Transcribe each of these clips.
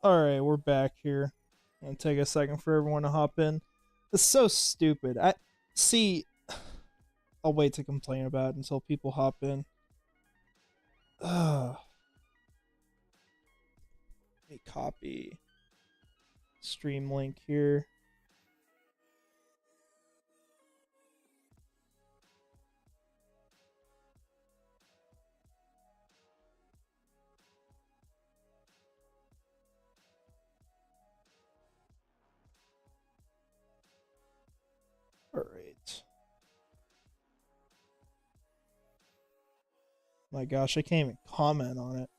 All right, we're back here. I'm gonna take a second for everyone to hop in. It's so stupid. I see. I'll wait to complain about it until people hop in. Let me copy stream link here. All right. My gosh, I can't even comment on it.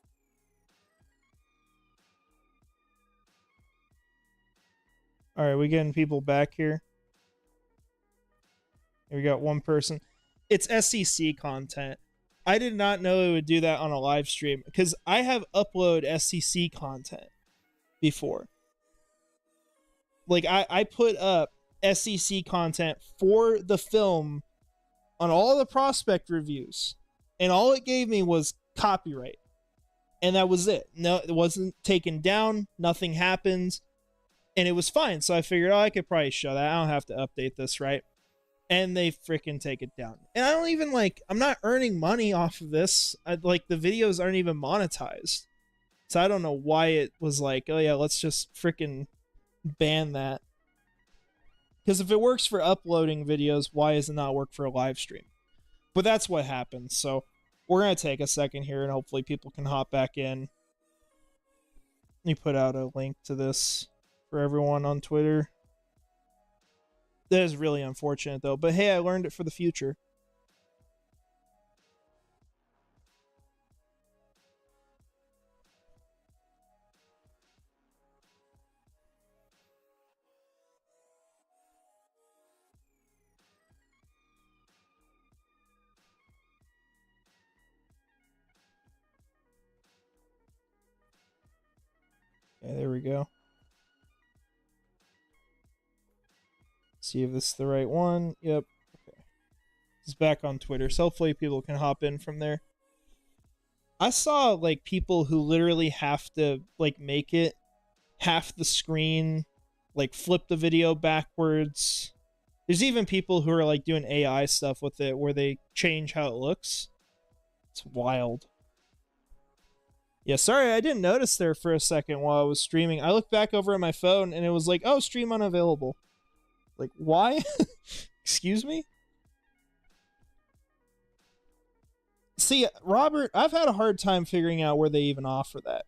All right, we getting people back here. We got one person. It's SEC content. I did not know it would do that on a live stream because I have uploaded SEC content before. Like I put up SEC content for the film on all the prospect reviews, and all it gave me was copyright, and that was it. No, it wasn't taken down. Nothing happened, and it was fine. So I figured, oh, I could probably show that. I don't have to update this, right? And they freaking take it down. And I don't even I'm not earning money off of this. The videos aren't even monetized. So I don't know why it was like, oh yeah, let's just freaking ban that. Because if it works for uploading videos, why does it not work for a live stream? But that's what happens. So we're going to take a second here and hopefully people can hop back in. Let me put out a link to this for everyone on Twitter. That is really unfortunate, though. But hey, I learned it for the future. Okay, there we go. See if this is the right one. Yep. Okay. It's back on Twitter, so hopefully people can hop in from there. I saw people who literally have to make it half the screen, flip the video backwards. There's even people who are doing AI stuff with it where they change how it looks. It's wild. Yeah, sorry, I didn't notice there for a second while I was streaming. I looked back over at my phone and it was like, oh, stream unavailable. Why? Excuse me? See, Robert, I've had a hard time figuring out where they even offer that.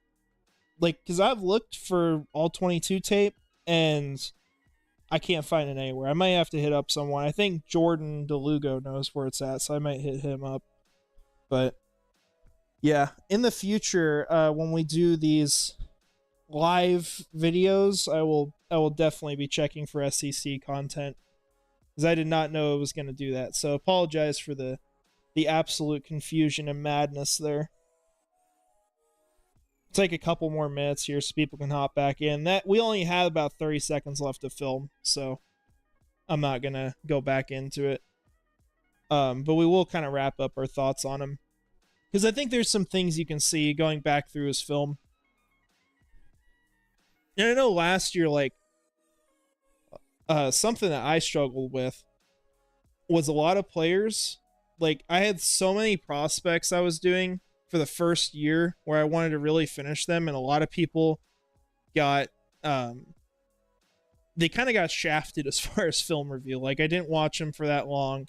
Because I've looked for all 22 tape and I can't find it anywhere. I might have to hit up someone. I think Jordan DeLugo knows where it's at, so I might hit him up. But yeah, in the future, when we do these live videos, I will definitely be checking for SEC content because I did not know it was going to do that. So apologize for the absolute confusion and madness there. Take a couple more minutes here so people can hop back in. That we only had about 30 seconds left to film, so I'm not gonna go back into it. But we will kind of wrap up our thoughts on him because I think there's some things you can see going back through his film. And I know last year, something that I struggled with was a lot of players. I had so many prospects I was doing for the first year where I wanted to really finish them, and a lot of people got they kind of got shafted as far as film review. I didn't watch them for that long.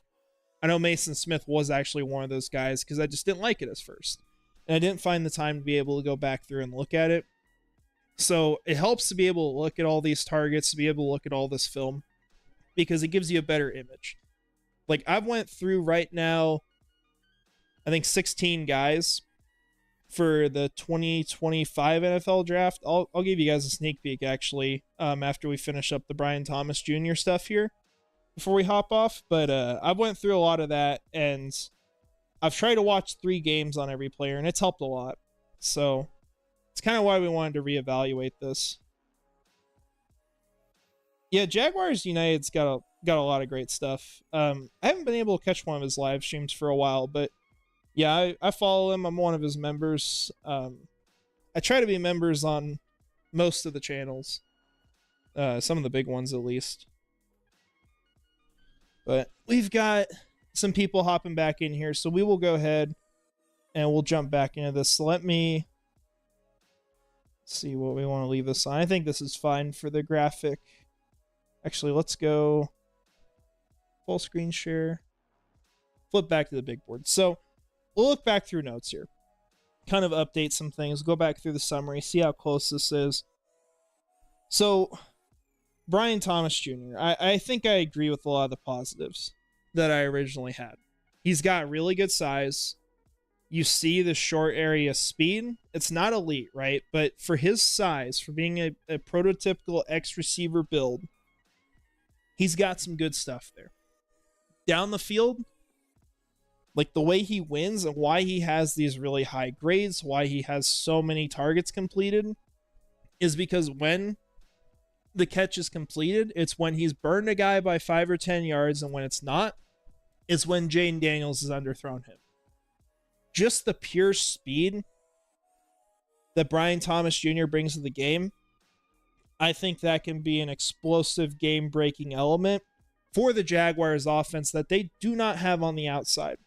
I know Mason Smith was actually one of those guys because I just didn't like it as first, and I didn't find the time to be able to go back through and look at it. So it helps to be able to look at all these targets, to be able to look at all this film, because it gives you a better image. I've went through right now, I think 16 guys for the 2025 NFL draft. I'll give you guys a sneak peek actually after we finish up the Brian Thomas Jr. stuff here before we hop off. But I've went through a lot of that, and I've tried to watch 3 games on every player, and it's helped a lot. So it's kind of why we wanted to reevaluate this. Yeah, Jaguars United's got a lot of great stuff. I haven't been able to catch one of his live streams for a while, but yeah, I follow him. I'm one of his members. I try to be members on most of the channels, some of the big ones at least. But we've got some people hopping back in here, so we will go ahead and we'll jump back into this. So let me see what we want to leave this on. I think this is fine for the graphic. Actually, let's go full screen share. Flip back to the big board. So we'll look back through notes here, kind of update some things, go back through the summary, see how close this is. So Brian Thomas Jr., I think I agree with a lot of the positives that I originally had. He's got really good size. You see the short area speed. It's not elite, right? But for his size, for being a prototypical X-receiver build, he's got some good stuff there. Down the field, like the way he wins and why he has these really high grades, why he has so many targets completed, is because when the catch is completed, it's when he's burned a guy by 5 or 10 yards, and when it's not, it's when Jaden Daniels has underthrown him. Just the pure speed that Brian Thomas Jr. brings to the game, I think that can be an explosive game-breaking element for the Jaguars offense that they do not have on the outside.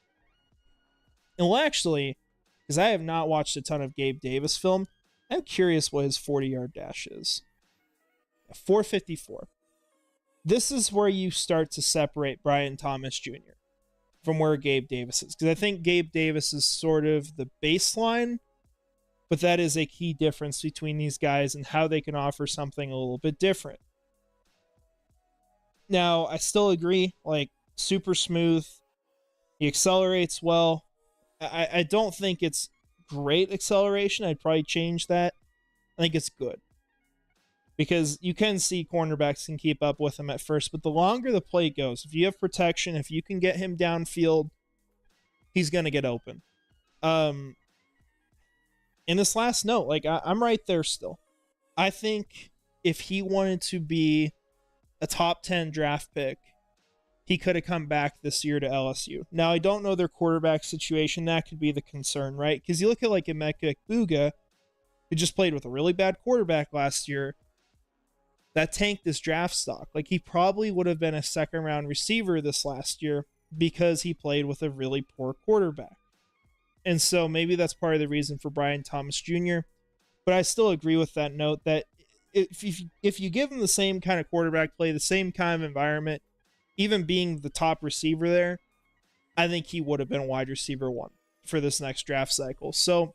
And well, actually, because I have not watched a ton of Gabe Davis film, I'm curious what his 40-yard dash is. 454. This is where you start to separate Brian Thomas Jr. from where Gabe Davis is. Because I think Gabe Davis is sort of the baseline, but that is a key difference between these guys and how they can offer something a little bit different. Now, I still agree, like, super smooth. He accelerates well. I don't think it's great acceleration. I'd probably change that. I think it's good. Because you can see cornerbacks can keep up with him at first, but the longer the play goes, if you have protection, if you can get him downfield, he's going to get open. In this last note, like, I'm right there still. I think if he wanted to be a top 10 draft pick, he could have come back this year to LSU. Now, I don't know their quarterback situation. That could be the concern, right? Because you look at, like, Emeka Egbuka, who just played with a really bad quarterback last year. That tanked his draft stock. Like, he probably would have been a second-round receiver this last year because he played with a really poor quarterback. And so maybe that's part of the reason for Brian Thomas Jr. But I still agree with that note that if you give him the same kind of quarterback play, the same kind of environment, even being the top receiver there, I think he would have been wide receiver 1 for this next draft cycle. So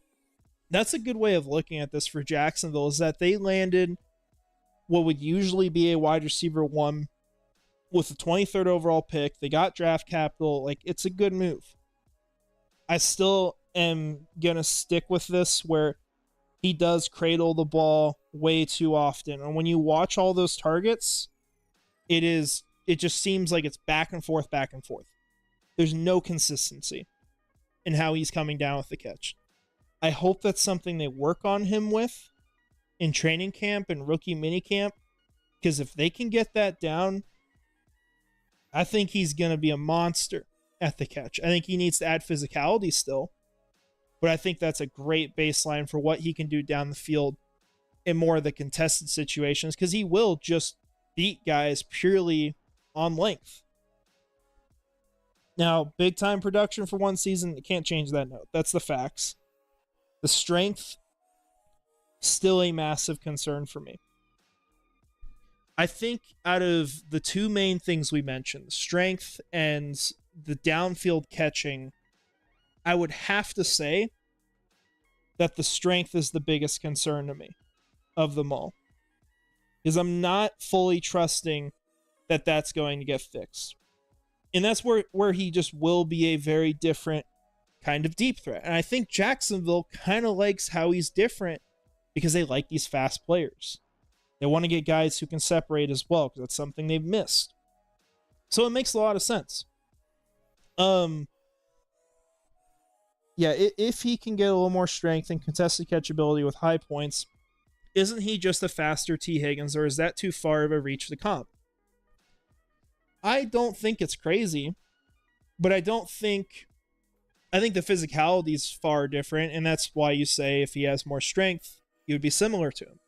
that's a good way of looking at this for Jacksonville, is that they landed what would usually be a wide receiver 1 with the 23rd overall pick. They got draft capital. Like, it's a good move. I still am going to stick with this where he does cradle the ball way too often. And when you watch all those targets, it just seems like it's back and forth, back and forth. There's no consistency in how he's coming down with the catch. I hope that's something they work on him with in training camp and rookie minicamp, because if they can get that down, I think he's going to be a monster at the catch. I think he needs to add physicality still, but I think that's a great baseline for what he can do down the field in more of the contested situations, because he will just beat guys purely on length. Now, big time production for one season, you can't change that note. That's the facts. The strength, still a massive concern for me. I think out of the two main things we mentioned, strength and the downfield catching, I would have to say that the strength is the biggest concern to me of them all. Because I'm not fully trusting that that's going to get fixed. And that's where he just will be a very different kind of deep threat. And I think Jacksonville kind of likes how he's different because they like these fast players. They want to get guys who can separate as well, because that's something they've missed. So it makes a lot of sense. Yeah, if he can get a little more strength and contested catchability with high points, isn't he just a faster T. Higgins, or is that too far of a reach to comp? I don't think it's crazy, but I think the physicality is far different, and that's why you say if he has more strength, he would be similar to him.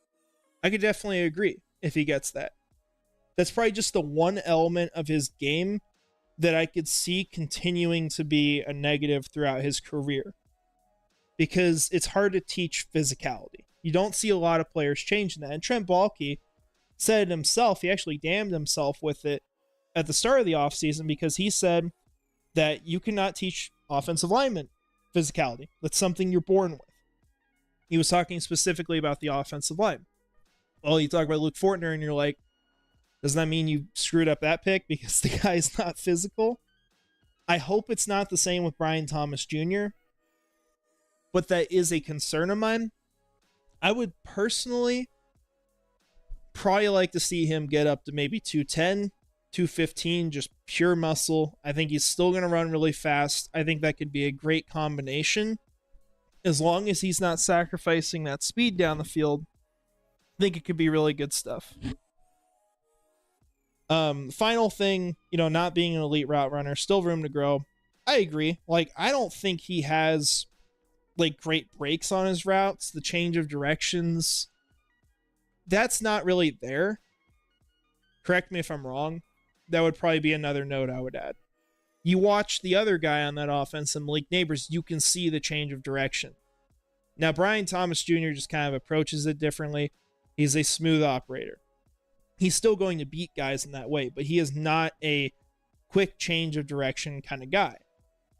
I could definitely agree if he gets that. That's probably just the one element of his game that I could see continuing to be a negative throughout his career, because it's hard to teach physicality. You don't see a lot of players changing that. And Trent Baalke said it himself. He actually damned himself with it at the start of the offseason, because he said that you cannot teach offensive linemen physicality. That's something you're born with. He was talking specifically about the offensive line. Well, you talk about Luke Fortner and you're like, doesn't that mean you screwed up that pick because the guy's not physical? I hope it's not the same with Brian Thomas Jr., but that is a concern of mine. I would personally probably like to see him get up to maybe 210, 215, just pure muscle. I think he's still going to run really fast. I think that could be a great combination. As long as he's not sacrificing that speed down the field, I think it could be really good stuff. Final thing, not being an elite route runner, still room to grow. I agree. Like, I don't think he has like great breaks on his routes. The change of directions, that's not really there. Correct me if I'm wrong. That would probably be another note I would add. You watch the other guy on that offense, and Malik Neighbors, you can see the change of direction. Now, Brian Thomas Jr. just kind of approaches it differently. He's a smooth operator. He's still going to beat guys in that way, but he is not a quick change of direction kind of guy.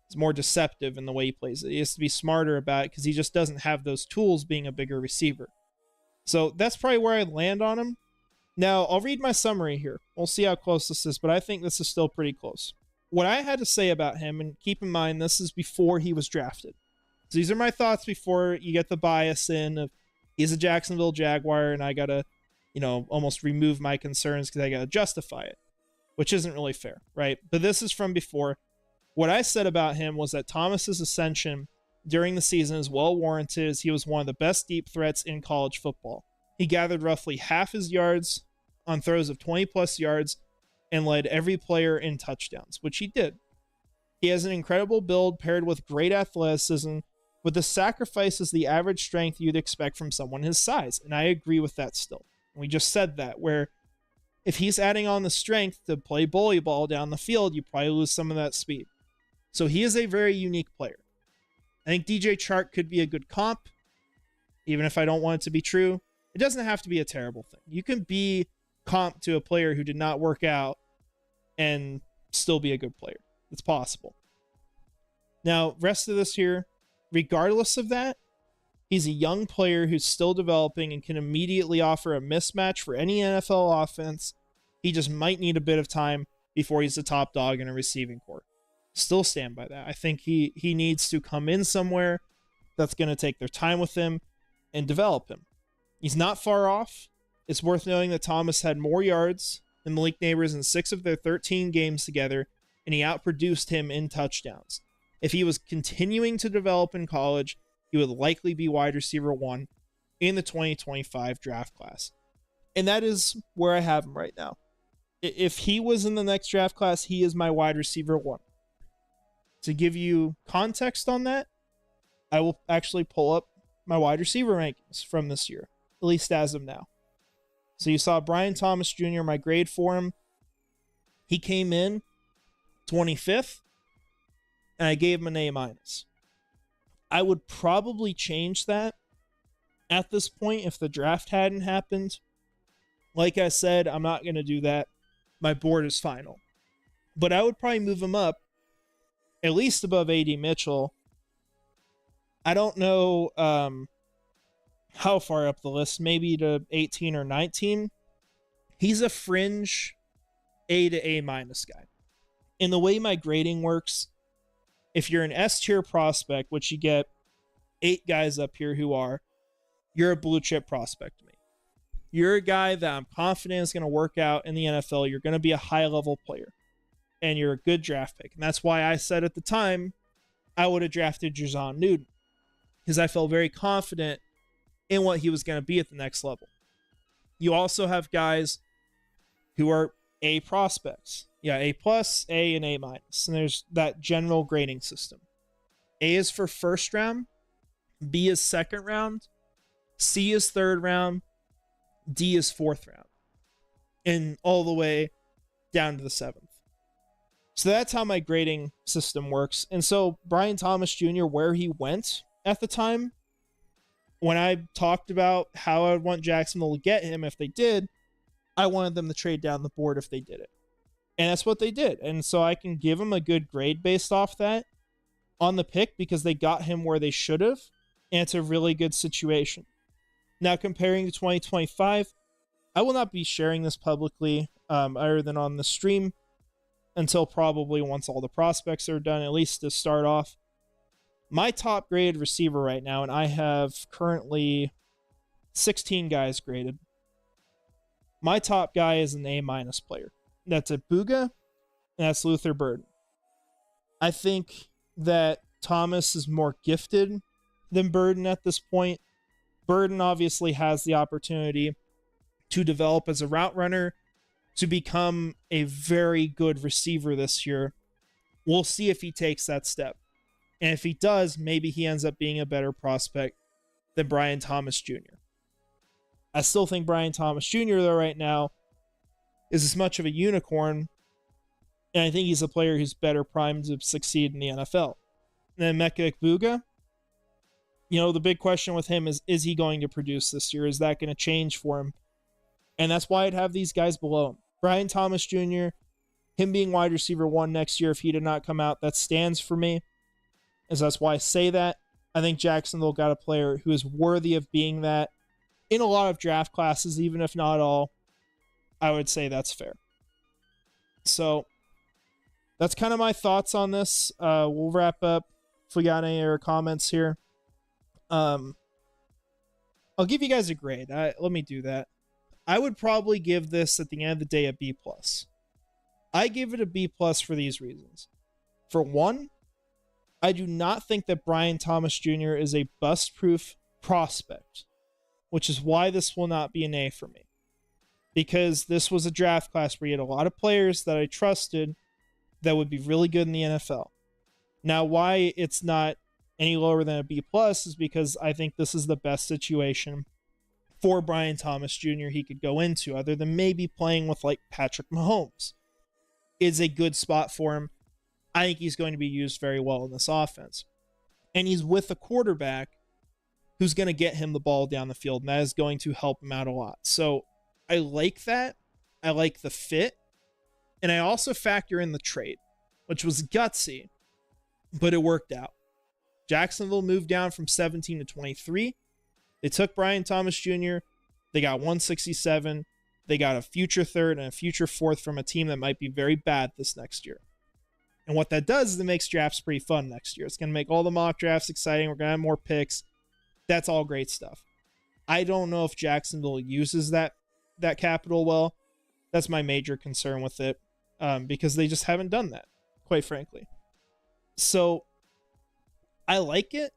He's more deceptive in the way he plays it. He has to be smarter about it because he just doesn't have those tools being a bigger receiver. So that's probably where I land on him. Now, I'll read my summary here. We'll see how close this is, but I think this is still pretty close. What I had to say about him, and keep in mind, this is before he was drafted. So these are my thoughts before you get the bias in of he's a Jacksonville Jaguar and I got to, almost remove my concerns because I got to justify it, which isn't really fair, right? But this is from before. What I said about him was that Thomas's ascension during the season is well warranted, as he was one of the best deep threats in college football. He gathered roughly half his yards on throws of 20-plus yards and led every player in touchdowns, which he did. He has an incredible build paired with great athleticism, with the sacrifices the average strength you'd expect from someone his size. And I agree with that still. We just said that, where if he's adding on the strength to play bully ball down the field, you probably lose some of that speed. So he is a very unique player. I think DJ Chark could be a good comp, even if I don't want it to be true. It doesn't have to be a terrible thing. You can be comp to a player who did not work out and still be a good player. It's possible. Now, rest of this here, regardless of that, he's a young player who's still developing and can immediately offer a mismatch for any NFL offense. He just might need a bit of time before he's the top dog in a receiving corps. Still stand by that. I think he needs to come in somewhere that's going to take their time with him and develop him. He's not far off. It's worth noting that Thomas had more yards than Malik Neighbors in 6 of their 13 games together, and he outproduced him in touchdowns. If he was continuing to develop in college, he would likely be wide receiver 1 in the 2025 draft class. And that is where I have him right now. If he was in the next draft class, he is my wide receiver 1. To give you context on that, I will actually pull up my wide receiver rankings from this year, at least as of now. So you saw Brian Thomas Jr., my grade for him. He came in 25th, and I gave him an A-. I would probably change that at this point if the draft hadn't happened. Like I said, I'm not going to do that. My board is final. But I would probably move him up at least above A.D. Mitchell. I don't know how far up the list, maybe to 18 or 19. He's a fringe A to A- guy. In the way my grading works, if you're an S-tier prospect, which you get 8 guys up here who are, you're a blue chip prospect to me. You're a guy that I'm confident is going to work out in the NFL. You're going to be a high-level player, and you're a good draft pick. And that's why I said at the time I would have drafted Jazon Newton, because I felt very confident in what he was going to be at the next level. You also have guys who are A prospects. Yeah, A+, A, and A-. And there's that general grading system. A is for first round, B is second round, C is third round, D is 4th round, and all the way down to the 7th. So that's how my grading system works. And so Brian Thomas Jr., where he went at the time, when I talked about how I would want Jacksonville to get him if they did, I wanted them to trade down the board if they did it. And that's what they did. And so I can give them a good grade based off that on the pick because they got him where they should have. And it's a really good situation. Now, comparing to 2025, I will not be sharing this publicly other than on the stream until probably once all the prospects are done, at least to start off. My top graded receiver right now, and I have currently 16 guys graded. My top guy is an A- player. That's a Buga, and that's Luther Burden. I think that Thomas is more gifted than Burden at this point. Burden obviously has the opportunity to develop as a route runner, to become a very good receiver this year. We'll see if he takes that step. And if he does, maybe he ends up being a better prospect than Brian Thomas Jr. I still think Brian Thomas Jr., though, right now, is as much of a unicorn, and I think he's a player who's better primed to succeed in the NFL. And then Mecca Ikbuga, the big question with him is he going to produce this year? Is that going to change for him? And that's why I'd have these guys below him. Brian Thomas Jr., him being wide receiver 1 next year, if he did not come out, that stands for me. And so that's why I say that. I think Jacksonville got a player who is worthy of being that in a lot of draft classes, even if not all. I would say that's fair. So that's kind of my thoughts on this. We'll wrap up if we got any other comments here. I'll give you guys a grade. Let me do that. I would probably give this at the end of the day a B+. I give it a B+ for these reasons. For one, I do not think that Brian Thomas Jr. is a bust-proof prospect, which is why this will not be an A for me. Because this was a draft class where you had a lot of players that I trusted that would be really good in the NFL. Now, why it's not any lower than a B+ is because I think this is the best situation for Brian Thomas Jr. he could go into, other than maybe playing with like Patrick Mahomes. Is a good spot for him. I think he's going to be used very well in this offense. And he's with a quarterback who's going to get him the ball down the field, and that is going to help him out a lot. So I like that. I like the fit. And I also factor in the trade, which was gutsy, but it worked out. Jacksonville moved down from 17 to 23. They took Brian Thomas Jr. They got 167. They got a future 3rd and a future 4th from a team that might be very bad this next year. And what that does is it makes drafts pretty fun next year. It's going to make all the mock drafts exciting. We're going to have more picks. That's all great stuff. I don't know if Jacksonville uses that capital well. That's my major concern with it, because they just haven't done that, quite frankly. So I like it.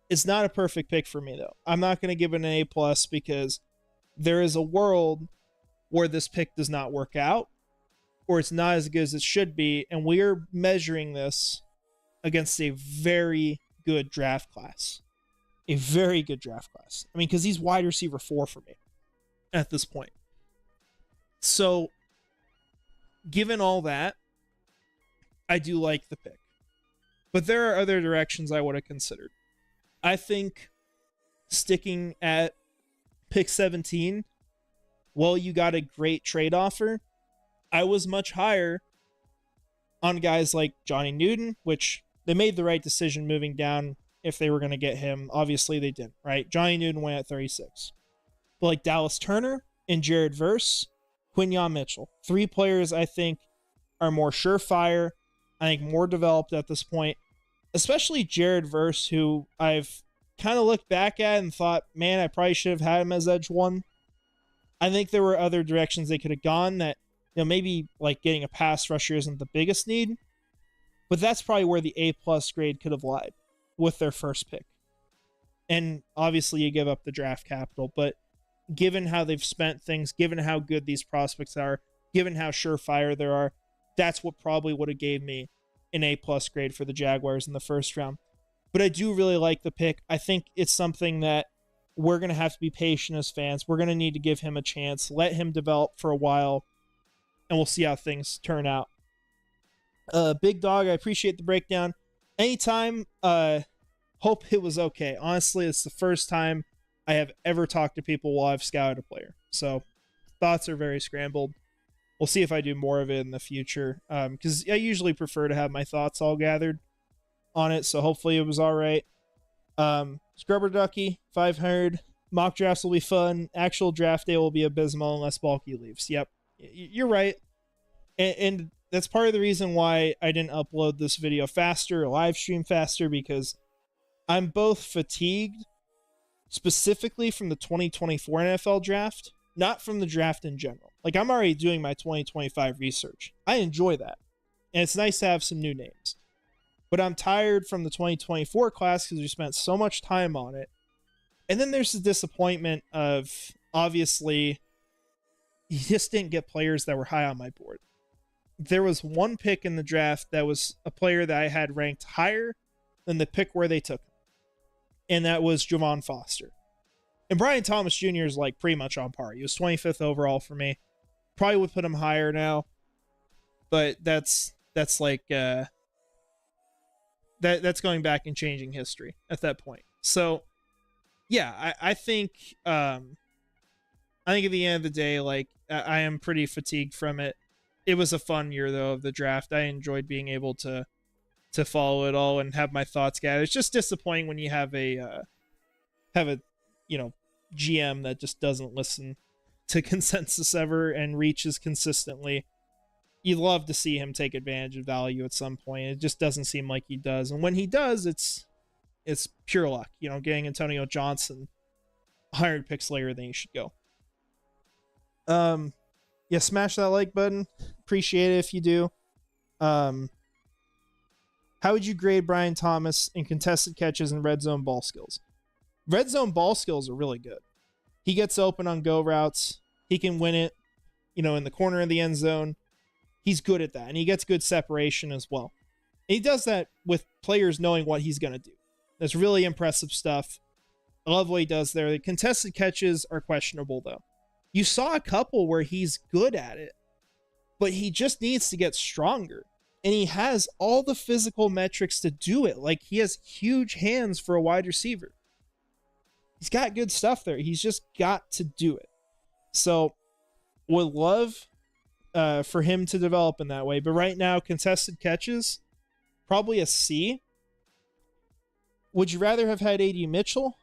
It's not a perfect pick for me, though. I'm not going to give it an A+ because there is a world where this pick does not work out, or it's not as good as it should be, and we're measuring this against a very good draft class. A very good draft class. I mean, because he's wide receiver 4 for me at this point. So, given all that, I do like the pick. But there are other directions I would have considered. I think sticking at pick 17, well, you got a great trade offer. I was much higher on guys like Johnny Newton, which they made the right decision moving down if they were going to get him. Obviously, they didn't, right? Johnny Newton went at 36. But like Dallas Turner and Jared Verse, Quinyon Mitchell. 3 players I think are more surefire, I think more developed at this point. Especially Jared Verse, who I've kind of looked back at and thought, man, I probably should have had him as edge 1. I think there were other directions they could have gone that, maybe like getting a pass rusher isn't the biggest need, but that's probably where the A+ grade could have lied with their first pick. And obviously you give up the draft capital, but given how they've spent things, given how good these prospects are, given how surefire there are, that's what probably would have gave me an A+ grade for the Jaguars in the first round. But I do really like the pick. I think it's something that we're going to have to be patient as fans. We're going to need to give him a chance, let him develop for a while, and we'll see how things turn out. Big Dog, I appreciate the breakdown. Anytime, hope it was okay. Honestly, it's the first time I have ever talked to people while I've scouted a player. So thoughts are very scrambled. We'll see if I do more of it in the future, because I usually prefer to have my thoughts all gathered on it. So hopefully it was all right. Scrubber Ducky, 500. Mock drafts will be fun. Actual draft day will be abysmal unless Bulky leaves. Yep, you're right. And that's part of the reason why I didn't upload this video faster, or live stream faster, because I'm both fatigued, specifically from the 2024 NFL draft, not from the draft in general. Like, I'm already doing my 2025 research. I enjoy that. And it's nice to have some new names. But I'm tired from the 2024 class because we spent so much time on it. And then there's the disappointment of, obviously, you just didn't get players that were high on my board. There was one pick in the draft that was a player that I had ranked higher than the pick where they took him. And that was Javon Foster. And Brian Thomas Jr. is like pretty much on par. He was 25th overall for me. Probably would put him higher now. But that's like that's going back and changing history at that point. So yeah, I think at the end of the day, like, I am pretty fatigued from it. It was a fun year though of the draft. I enjoyed being able to follow it all and have my thoughts gathered. It's just disappointing when you have a GM that just doesn't listen to consensus ever and reaches consistently. You'd love to see him take advantage of value at some point. It just doesn't seem like he does. And when he does, it's pure luck. Getting Antonio Johnson 100 picks later than he should go. Yeah, smash that like button. Appreciate it if you do. How would you grade Brian Thomas in contested catches and red zone ball skills? Red zone ball skills are really good. He gets open on go routes. He can win it, in the corner of the end zone. He's good at that, and he gets good separation as well. And he does that with players knowing what he's going to do. That's really impressive stuff. I love what he does there. The contested catches are questionable, though. You saw a couple where he's good at it, but he just needs to get stronger. And he has all the physical metrics to do it. Like, he has huge hands for a wide receiver. He's got good stuff there. He's just got to do it. So, would love for him to develop in that way. But right now, contested catches, probably a C. Would you rather have had A.D. Mitchell?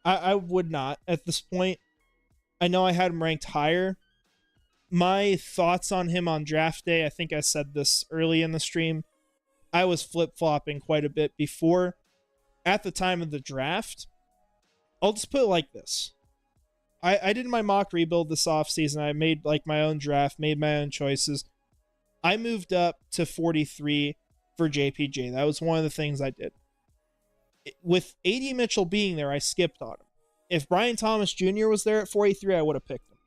I would not at this point. I know I had him ranked higher. My thoughts on him on draft day, I think I said this early in the stream. I was flip-flopping quite a bit before. At the time of the draft, I'll just put it like this. I did my mock rebuild this offseason. I made like my own draft, made my own choices. I moved up to 43 for JPJ. That was one of the things I did. With A.D. Mitchell being there, I skipped on him. If Brian Thomas Jr. was there at 43, I would have picked him.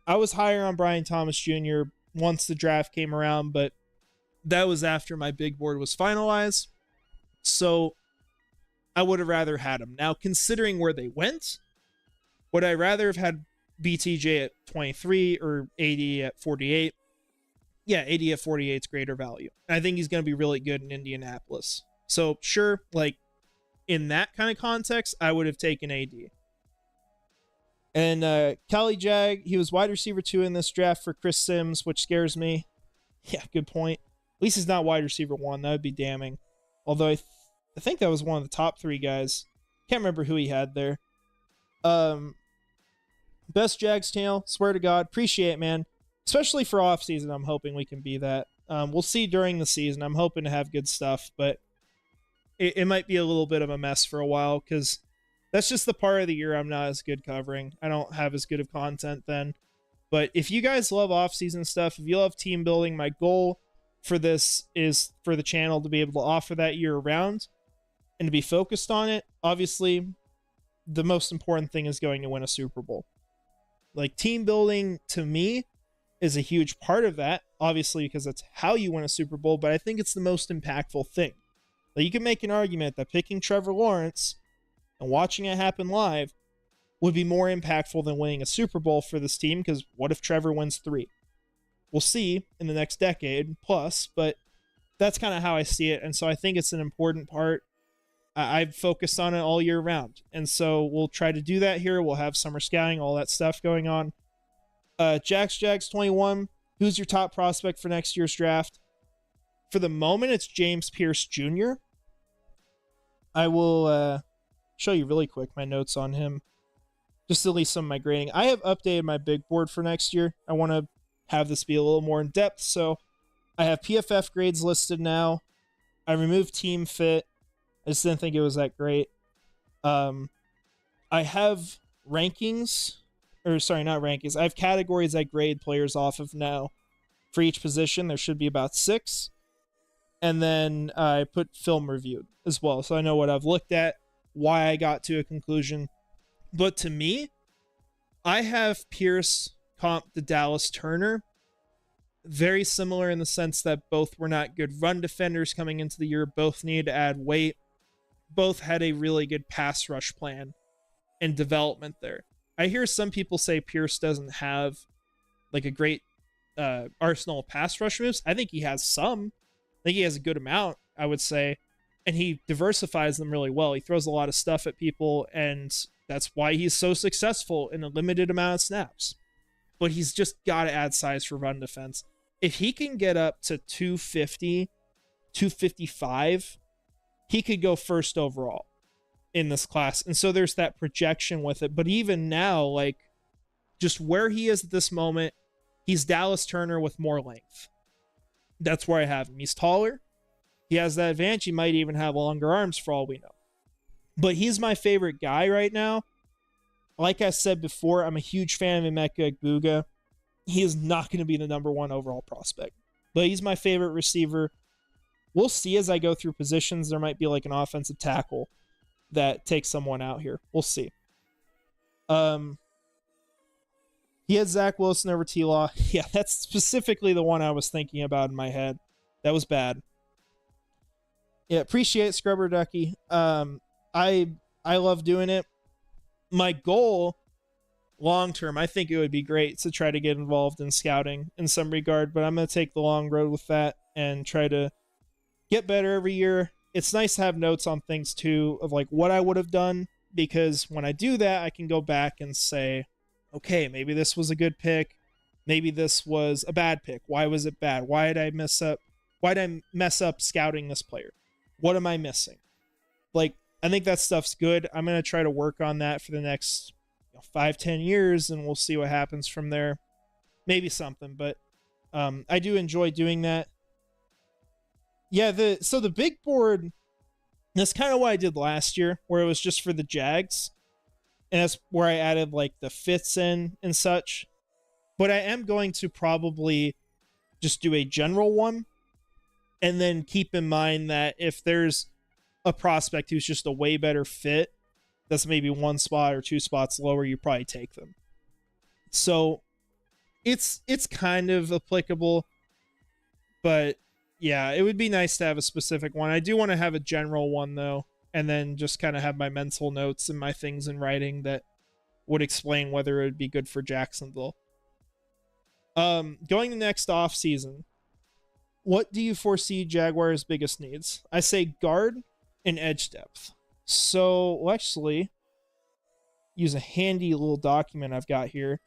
I was higher on Brian Thomas Jr. once the draft came around, but that was after my big board was finalized. So I would have rather had him. Now, considering where they went, would I rather have had BTJ at 23 or AD at 48? Yeah, AD at 48 is greater value. I think he's going to be really good in Indianapolis. So sure, like in that kind of context, I would have taken AD. And Cali Jag, he was wide receiver 2 in this draft for Chris Sims, which scares me. Yeah, good point. At least he's not wide receiver 1. That would be damning. Although I think that was one of the top 3 guys. Can't remember who he had there. Best Jags tale, swear to God. Appreciate it, man. Especially for off season, I'm hoping we can be that. We'll see during the season. I'm hoping to have good stuff, but it might be a little bit of a mess for a while because that's just the part of the year I'm not as good covering. I don't have as good of content then. But if you guys love off-season stuff, if you love team building, my goal for this is for the channel to be able to offer that year-round and to be focused on it. Obviously, the most important thing is going to win a Super Bowl. Like, team building, to me, is a huge part of that, obviously, because that's how you win a Super Bowl, but I think it's the most impactful thing. Like, you can make an argument that picking Trevor Lawrence and watching it happen live would be more impactful than winning a Super Bowl for this team, because what if Trevor wins 3? We'll see in the next decade plus, but that's kind of how I see it. And so I think it's an important part. I've focused on it all year round. And so we'll try to do that here. We'll have summer scouting, all that stuff going on. Jags 21. Who's your top prospect for next year's draft? For the moment, it's James Pierce Jr. I will show you really quick my notes on him. Just at least some of my grading. I have updated my big board for next year. I want to have this be a little more in depth. So I have PFF grades listed now. I removed team fit. I just didn't think it was that great. I have rankings, or sorry, not rankings. I have categories I grade players off of now. For each position, there should be about 6. And then I put film reviewed as well, so I know what I've looked at, why I got to a conclusion. But to me, I have Pierce comp to Dallas Turner. Very similar in the sense that both were not good run defenders coming into the year. Both needed to add weight. Both had a really good pass rush plan and development there. I hear some people say Pierce doesn't have like a great arsenal of pass rush moves. I think he has some. I think he has a good amount, I would say. And he diversifies them really well. He throws a lot of stuff at people, and that's why he's so successful in a limited amount of snaps. But he's just got to add size for run defense. If he can get up to 250, 255, he could go first overall in this class. And so there's that projection with it. But even now, like, just where he is at this moment, he's Dallas Turner with more length. That's where I have him. He's taller. He has that advantage. He might even have longer arms for all we know. But he's my favorite guy right now. Like I said before, I'm a huge fan of Emeka Egbuka. He is not going to be the number 1 overall prospect. But he's my favorite receiver. We'll see as I go through positions. There might be like an offensive tackle that takes someone out here. We'll see. He had Zach Wilson over T-Law. Yeah, that's specifically the one I was thinking about in my head. That was bad. Yeah, appreciate Scrubber Ducky. I love doing it. My goal, long term, I think it would be great to try to get involved in scouting in some regard, but I'm going to take the long road with that and try to get better every year. It's nice to have notes on things too, of like what I would have done, because when I do that, I can go back and say, okay, maybe this was a good pick. Maybe this was a bad pick. Why was it bad? Why did I mess up? Why did I mess up scouting this player? What am I missing? Like, I think that stuff's good. I'm going to try to work on that for the next 5-10 years, and we'll see what happens from there. Maybe something, but I do enjoy doing that. Yeah, so the big board, that's kind of what I did last year, where it was just for the Jags. And that's where I added like the fits in and such. But I am going to probably just do a general one. And then keep in mind that if there's a prospect who's just a way better fit, that's maybe 1 spot or 2 spots lower, you probably take them. So it's kind of applicable. But yeah, it would be nice to have a specific one. I do want to have a general one though. And then just kind of have my mental notes and my things in writing that would explain whether it would be good for Jacksonville. Going to next off season, what do you foresee Jaguars' biggest needs? I say guard and edge depth. So we'll actually use a handy little document I've got here.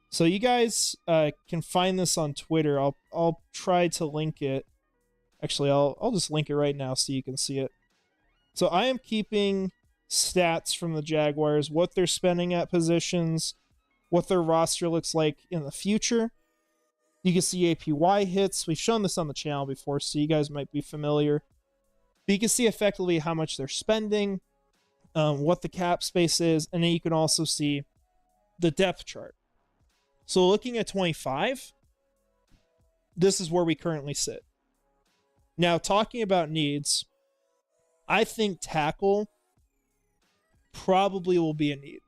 So you guys can find this on Twitter. I'll try to link it. Actually, I'll just link it right now so you can see it. So I am keeping stats from the Jaguars, what they're spending at positions, what their roster looks like in the future. You can see APY hits. We've shown this on the channel before, so you guys might be familiar. But you can see effectively how much they're spending, what the cap space is, and then you can also see the depth chart. So looking at 25, this is where we currently sit. Now, talking about needs, I think tackle probably will be a need.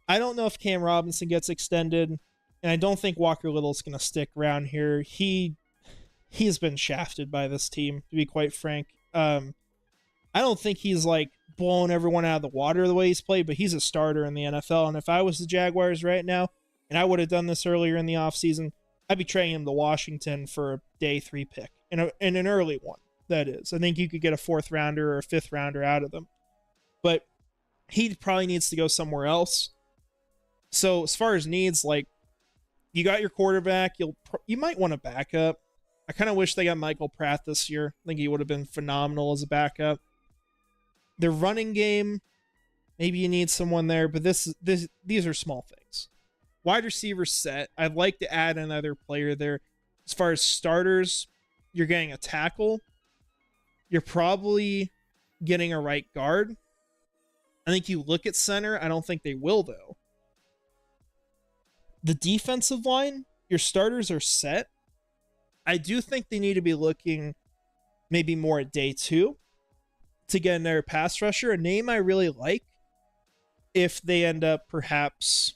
I don't know if Cam Robinson gets extended, and I don't think Walker Little's going to stick around here. He's been shafted by this team, to be quite frank. I don't think he's like blowing everyone out of the water the way he's played, but he's a starter in the NFL. And if I was the Jaguars right now, and I would have done this earlier in the offseason, I'd be trading him to Washington for a day 3 pick and an early one. That is, I think you could get a 4th rounder or a 5th rounder out of them, but he probably needs to go somewhere else. So as far as needs, like, you got your quarterback, you might want a backup. I kind of wish they got Michael Pratt this year. I think he would have been phenomenal as a backup. Their running game, maybe you need someone there, but these are small things. Wide receiver set. I'd like to add another player there. As far as starters, you're getting a tackle. You're probably getting a right guard. I think you look at center. I don't think they will, though. The defensive line, your starters are set. I do think they need to be looking maybe more at day 2 to get another pass rusher. A name I really like, if they end up perhaps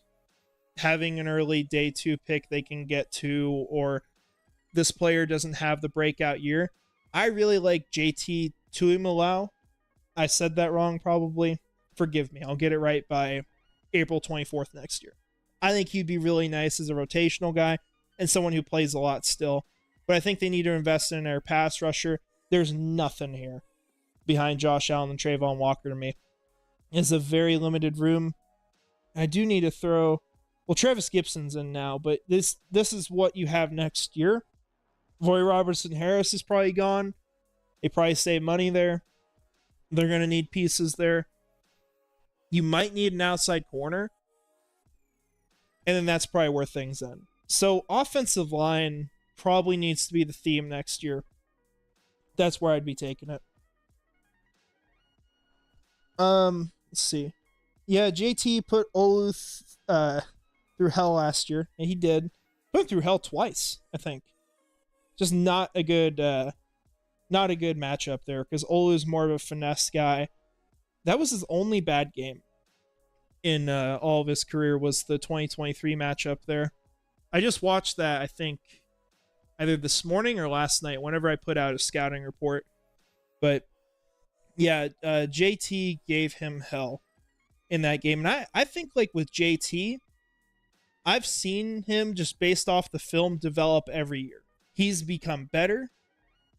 having an early day 2 pick they can get to, or this player doesn't have the breakout year. I really like JT Tuimoloau. I said that wrong probably. Forgive me. I'll get it right by April 24th next year. I think he'd be really nice as a rotational guy and someone who plays a lot still. But I think they need to invest in their pass rusher. There's nothing here behind Josh Allen and Trayvon Walker to me. It's a very limited room. I do need to throw... Well, Travis Gibson's in now, but this is what you have next year. Roy Robertson-Harris is probably gone. They probably save money there. They're going to need pieces there. You might need an outside corner. And then that's probably where things end. So offensive line probably needs to be the theme next year. That's where I'd be taking it. Let's see. Yeah, JT put Oluth through hell last year, and he did. Put him through hell twice, I think. Just not a good matchup there, because Olu's more of a finesse guy. That was his only bad game in all of his career, was the 2023 matchup there. I just watched that, I think, either this morning or last night, whenever I put out a scouting report. But yeah, JT gave him hell in that game. And I think, like, with JT, I've seen him, just based off the film, develop every year. He's become better.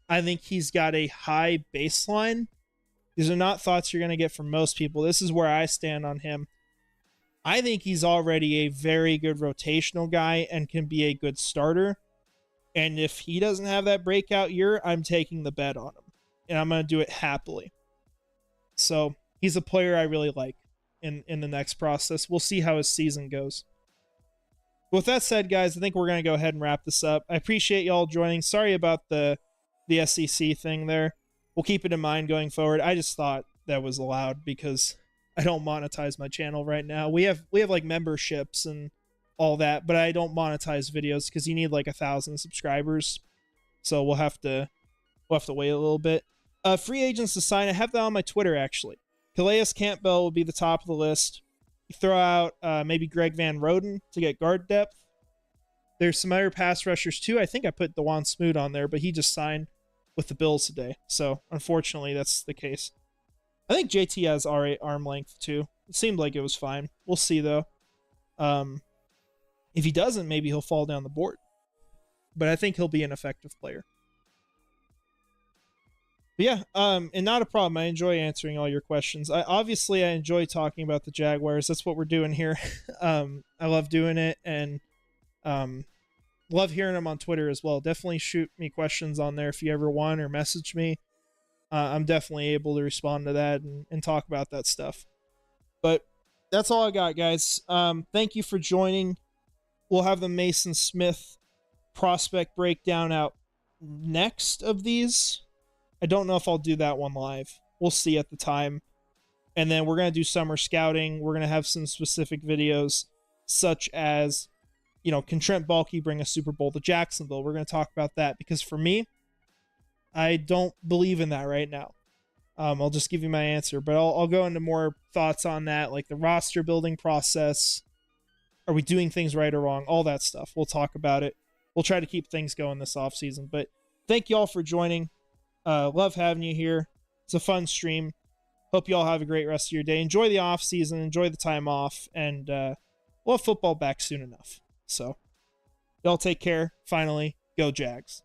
I think he's got a high baseline. These are not thoughts you're going to get from most people. This is where I stand on him. I think he's already a very good rotational guy and can be a good starter. And if he doesn't have that breakout year, I'm taking the bet on him. And I'm going to do it happily. So he's a player I really like in the next process. We'll see how his season goes. With that said, guys, I think we're going to go ahead and wrap this up. I appreciate y'all joining. Sorry about the SEC thing there. We'll keep it in mind going forward. I just thought that was allowed because I don't monetize my channel right now. We have like memberships and all that, but I don't monetize videos because you need like 1,000 subscribers. So we'll have to wait a little bit. Free agents to sign. I have that on my Twitter, actually. Calais Campbell will be the top of the list. You throw out maybe Greg Van Roden to get guard depth. There's some other pass rushers too. I think I put DeJuan Smoot on there, but he just signed with the Bills today. So unfortunately, that's the case. I think JT has alright arm length too. It seemed like it was fine. We'll see though. If he doesn't, maybe he'll fall down the board. But I think he'll be an effective player. But yeah, and not a problem. I enjoy answering all your questions. I enjoy talking about the Jaguars. That's what we're doing here. I love doing it, and love hearing them on Twitter as well. Definitely shoot me questions on there if you ever want, or message me. I'm definitely able to respond to that and talk about that stuff. But that's all I got, guys. Thank you for joining. We'll have the Mason Smith prospect breakdown out next of these. I don't know if I'll do that one live. We'll see at the time. And then we're going to do summer scouting. We're going to have some specific videos, such as, can Trent Baalke bring a Super Bowl to Jacksonville? We're going to talk about that because for me, I don't believe in that right now. I'll just give you my answer, but I'll go into more thoughts on that, like the roster building process. Are we doing things right or wrong? All that stuff. We'll talk about it. We'll try to keep things going this offseason. But thank you all for joining. Love having you here. It's a fun stream. Hope you all have a great rest of your day. Enjoy the off season. Enjoy the time off. And we'll have football back soon enough. So y'all take care. Finally, go Jags.